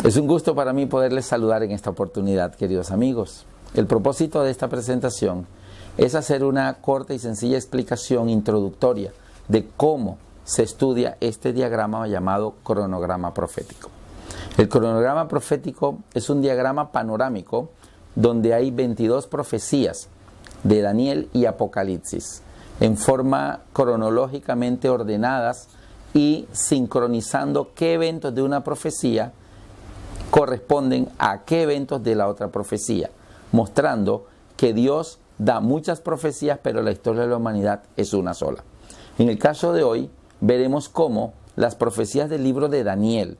Es un gusto para mí poderles saludar en esta oportunidad, queridos amigos. El propósito de esta presentación es hacer una corta y sencilla explicación introductoria de cómo se estudia este diagrama llamado cronograma profético. El cronograma profético es un diagrama panorámico donde hay 22 profecías de Daniel y Apocalipsis en forma cronológicamente ordenadas y sincronizando qué eventos de una profecía corresponden a qué eventos de la otra profecía, mostrando que Dios da muchas profecías, pero la historia de la humanidad es una sola. En el caso de hoy, veremos cómo las profecías del libro de Daniel,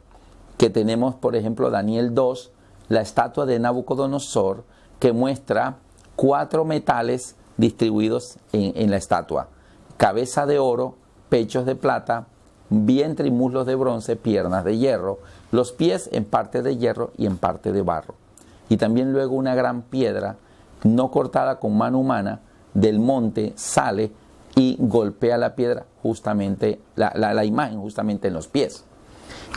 que tenemos, por ejemplo, Daniel 2, la estatua de Nabucodonosor, que muestra 4 metales distribuidos en la estatua: cabeza de oro, pechos de plata, vientre y muslos de bronce, piernas de hierro, los pies en parte de hierro y en parte de barro. Y también luego una gran piedra, no cortada con mano humana, del monte sale y golpea la piedra justamente, la imagen justamente en los pies.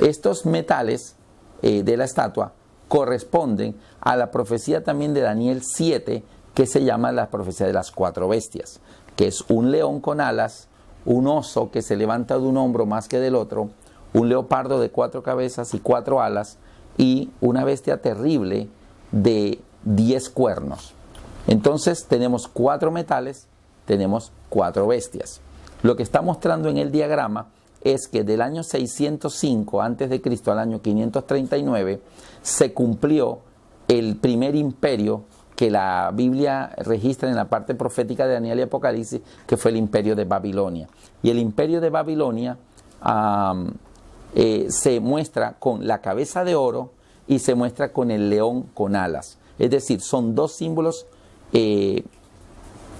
Estos metales de la estatua corresponden a la profecía también de Daniel 7, que se llama la profecía de las 4 bestias, que es un león con alas, un oso que se levanta de un hombro más que del otro, un leopardo de 4 cabezas y 4 alas, y una bestia terrible de 10 cuernos. Entonces tenemos 4 metales, tenemos 4 bestias. Lo que está mostrando en el diagrama es que del año 605 a.C. al año 539 se cumplió el primer imperio que la Biblia registra en la parte profética de Daniel y Apocalipsis, que fue el imperio de Babilonia. Y el imperio de Babilonia se muestra con la cabeza de oro y se muestra con el león con alas. Es decir, son 2 símbolos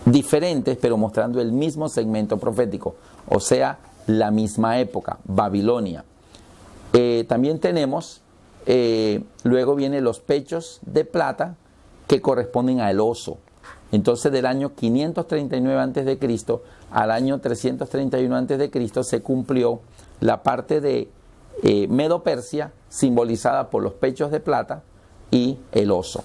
diferentes, pero mostrando el mismo segmento profético, o sea, la misma época, Babilonia. También tenemos, luego vienen los pechos de plata, que corresponden al oso. Entonces, del año 539 a.C. al año 331 a.C. se cumplió la parte de Medo-Persia, simbolizada por los pechos de plata y el oso.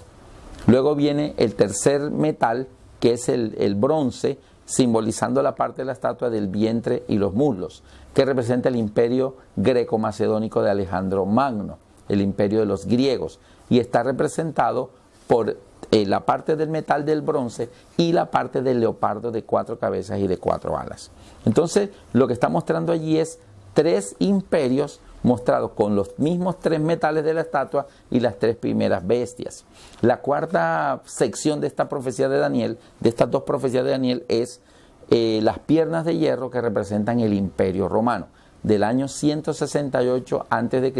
Luego viene el tercer metal, que es el bronce, simbolizando la parte de la estatua del vientre y los muslos, que representa el imperio greco-macedónico de Alejandro Magno, el imperio de los griegos, y está representado por la parte del metal del bronce y la parte del leopardo de 4 cabezas y de 4 alas. Entonces, lo que está mostrando allí es 3 imperios mostrados con los mismos 3 metales de la estatua y las 3 primeras bestias. La cuarta sección de esta profecía de Daniel, de estas 2 profecías de Daniel, es las piernas de hierro, que representan el imperio romano, del año 168 a.C.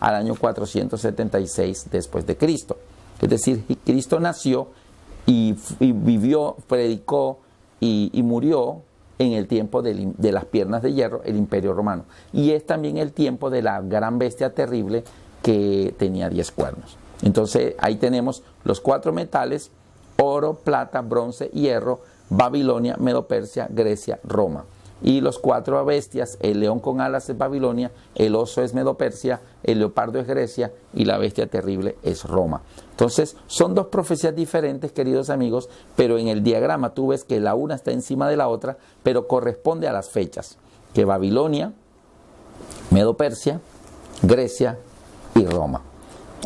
al año 476 después de Cristo. Es decir, Cristo nació y vivió, predicó y murió en el tiempo de las piernas de hierro, el imperio romano. Y es también el tiempo de la gran bestia terrible, que tenía 10 cuernos. Entonces ahí tenemos los 4 metales: oro, plata, bronce, hierro, Babilonia, Medo-Persia, Grecia, Roma. Y los 4 bestias: el león con alas es Babilonia, el oso es Medo-Persia, el leopardo es Grecia y la bestia terrible es Roma. Entonces, son 2 profecías diferentes, queridos amigos, pero en el diagrama tú ves que la una está encima de la otra, pero corresponde a las fechas, que Babilonia, Medo-Persia, Grecia y Roma.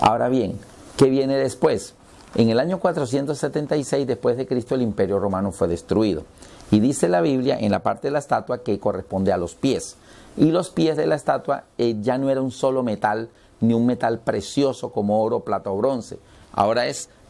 Ahora bien, ¿qué viene después? En el año 476 después de Cristo, el imperio romano fue destruido. Y dice la Biblia en la parte de la estatua que corresponde a los pies. Y los pies de la estatua ya no era un solo metal, ni un metal precioso como oro, plata o bronce. Ahora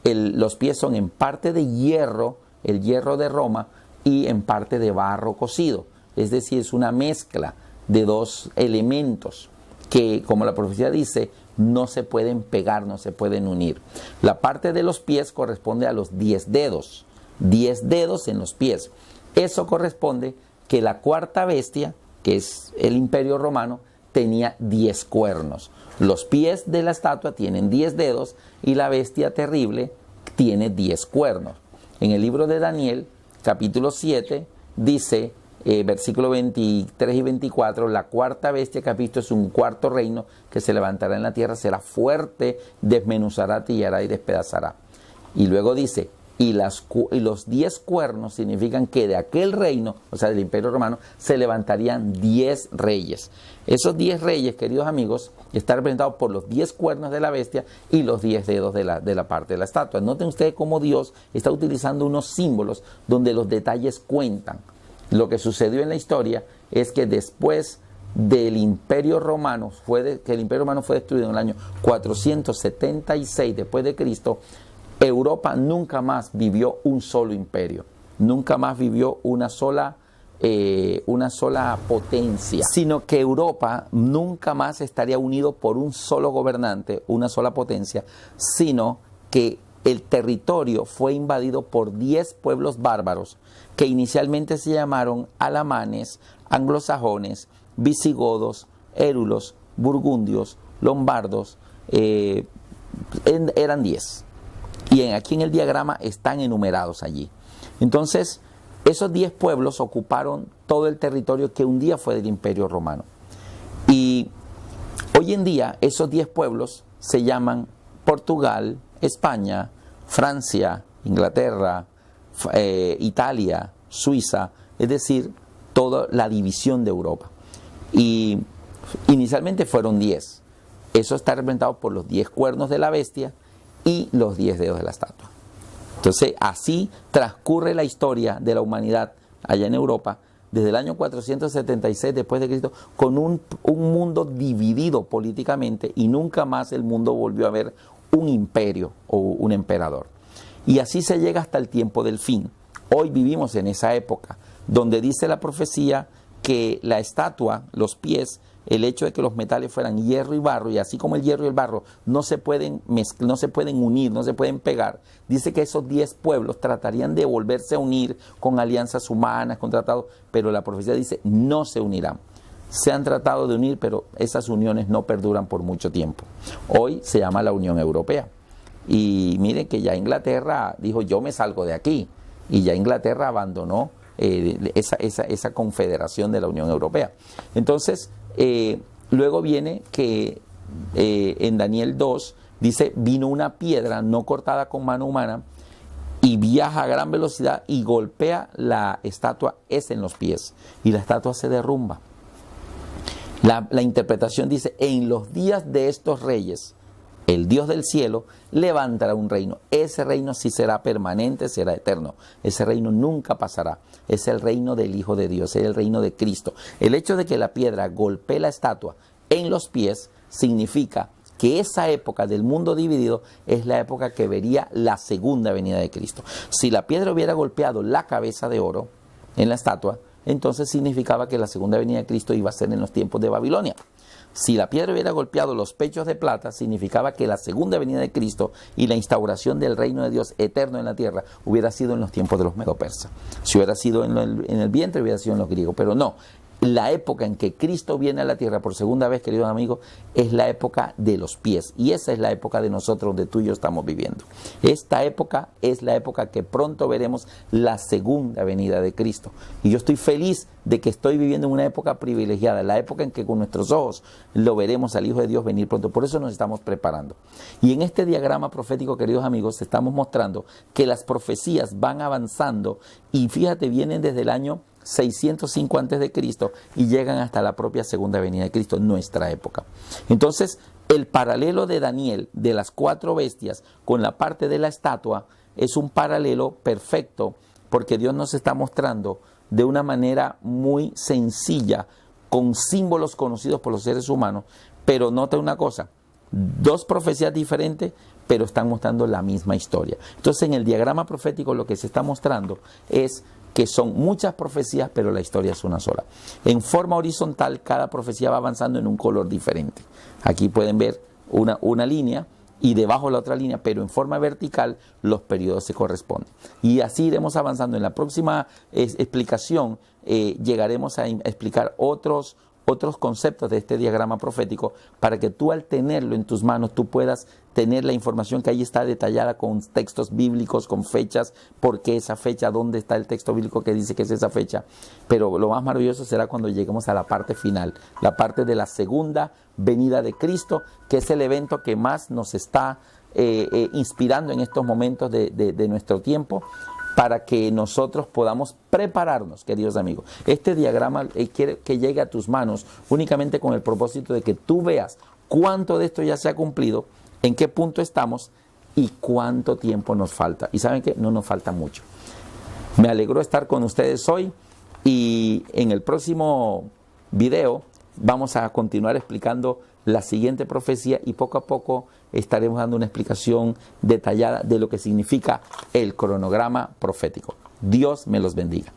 los pies son en parte de hierro, el hierro de Roma, y en parte de barro cocido. Es decir, es una mezcla de 2 elementos que, como la profecía dice, no se pueden pegar, no se pueden unir. La parte de los pies corresponde a los 10 dedos. 10 dedos en los pies. Eso corresponde que la cuarta bestia, que es el imperio romano, tenía 10 cuernos. Los pies de la estatua tienen 10 dedos y la bestia terrible tiene 10 cuernos. En el libro de Daniel, capítulo 7, dice versículos 23 y 24, la cuarta bestia que has visto es un cuarto reino que se levantará en la tierra, será fuerte, desmenuzará, tillará y despedazará. Y luego dice, y los 10 cuernos significan que de aquel reino, o sea, del Imperio Romano, se levantarían 10 reyes. Esos 10 reyes, queridos amigos, están representados por los 10 cuernos de la bestia y los 10 dedos de la parte de la estatua. Noten ustedes cómo Dios está utilizando unos símbolos donde los detalles cuentan. Lo que sucedió en la historia es que después del Imperio Romano, que el Imperio Romano fue destruido en el año 476 después de Cristo, Europa nunca más vivió un solo imperio, nunca más vivió una sola potencia, sino que Europa nunca más estaría unido por un solo gobernante, una sola potencia, sino que el territorio fue invadido por 10 pueblos bárbaros que inicialmente se llamaron alamanes, anglosajones, visigodos, érulos, burgundios, lombardos, eran 10. Y aquí en el diagrama están enumerados allí. Entonces, esos 10 pueblos ocuparon todo el territorio que un día fue del Imperio Romano. Y hoy en día esos 10 pueblos se llaman Portugal, España, Francia, Inglaterra, Italia, Suiza, es decir, toda la división de Europa. Y inicialmente fueron 10. Eso está representado por los 10 cuernos de la bestia y los 10 dedos de la estatua. Entonces, así transcurre la historia de la humanidad allá en Europa, desde el año 476 después de Cristo, con un mundo dividido políticamente, y nunca más el mundo volvió a ver un imperio o un emperador. Y así se llega hasta el tiempo del fin. Hoy vivimos en esa época, donde dice la profecía que la estatua, los pies, el hecho de que los metales fueran hierro y barro, y así como el hierro y el barro no se pueden unir, no se pueden pegar, dice que esos 10 pueblos tratarían de volverse a unir con alianzas humanas, con tratados, pero la profecía dice no se unirán. Se han tratado de unir, pero esas uniones no perduran por mucho tiempo. Hoy se llama la Unión Europea. Y miren que ya Inglaterra dijo, yo me salgo de aquí. Y ya Inglaterra abandonó esa confederación de la Unión Europea. Entonces, luego viene que en Daniel 2 dice, vino una piedra no cortada con mano humana y viaja a gran velocidad y golpea la estatua en los pies. Y la estatua se derrumba. La interpretación dice, en los días de estos reyes, el Dios del cielo levantará un reino. Ese reino sí será permanente, será eterno. Ese reino nunca pasará. Es el reino del Hijo de Dios, es el reino de Cristo. El hecho de que la piedra golpee la estatua en los pies significa que esa época del mundo dividido es la época que vería la segunda venida de Cristo. Si la piedra hubiera golpeado la cabeza de oro en la estatua, entonces significaba que la segunda venida de Cristo iba a ser en los tiempos de Babilonia. Si la piedra hubiera golpeado los pechos de plata, significaba que la segunda venida de Cristo y la instauración del reino de Dios eterno en la tierra hubiera sido en los tiempos de los medo-persas. Si hubiera sido en el vientre, hubiera sido en los griegos, pero no. La época en que Cristo viene a la tierra por segunda vez, queridos amigos, es la época de los pies. Y esa es la época de nosotros, donde tú y yo estamos viviendo. Esta época es la época que pronto veremos la segunda venida de Cristo. Y yo estoy feliz de que estoy viviendo en una época privilegiada, la época en que con nuestros ojos lo veremos al Hijo de Dios venir pronto. Por eso nos estamos preparando. Y en este diagrama profético, queridos amigos, estamos mostrando que las profecías van avanzando y fíjate, vienen desde el año 605 antes de Cristo y llegan hasta la propia segunda venida de Cristo, nuestra época. Entonces, el paralelo de Daniel de las 4 bestias con la parte de la estatua es un paralelo perfecto, porque Dios nos está mostrando de una manera muy sencilla, con símbolos conocidos por los seres humanos, pero nota una cosa, 2 profecías diferentes, pero están mostrando la misma historia. Entonces, en el diagrama profético lo que se está mostrando es que son muchas profecías, pero la historia es una sola. En forma horizontal, cada profecía va avanzando en un color diferente. Aquí pueden ver una línea y debajo la otra línea, pero en forma vertical los periodos se corresponden. Y así iremos avanzando. En la próxima explicación llegaremos a explicar otros otros conceptos de este diagrama profético para que tú, al tenerlo en tus manos, tú puedas tener la información que ahí está detallada con textos bíblicos, con fechas, por qué esa fecha, dónde está el texto bíblico que dice que es esa fecha. Pero lo más maravilloso será cuando lleguemos a la parte final, la parte de la segunda venida de Cristo, que es el evento que más nos está inspirando en estos momentos de nuestro tiempo, para que nosotros podamos prepararnos, queridos amigos. Este diagrama quiere que llegue a tus manos únicamente con el propósito de que tú veas cuánto de esto ya se ha cumplido, en qué punto estamos y cuánto tiempo nos falta. Y ¿saben qué? No nos falta mucho. Me alegró estar con ustedes hoy, y en el próximo video vamos a continuar explicando la siguiente profecía, y poco a poco estaremos dando una explicación detallada de lo que significa el cronograma profético. Dios me los bendiga.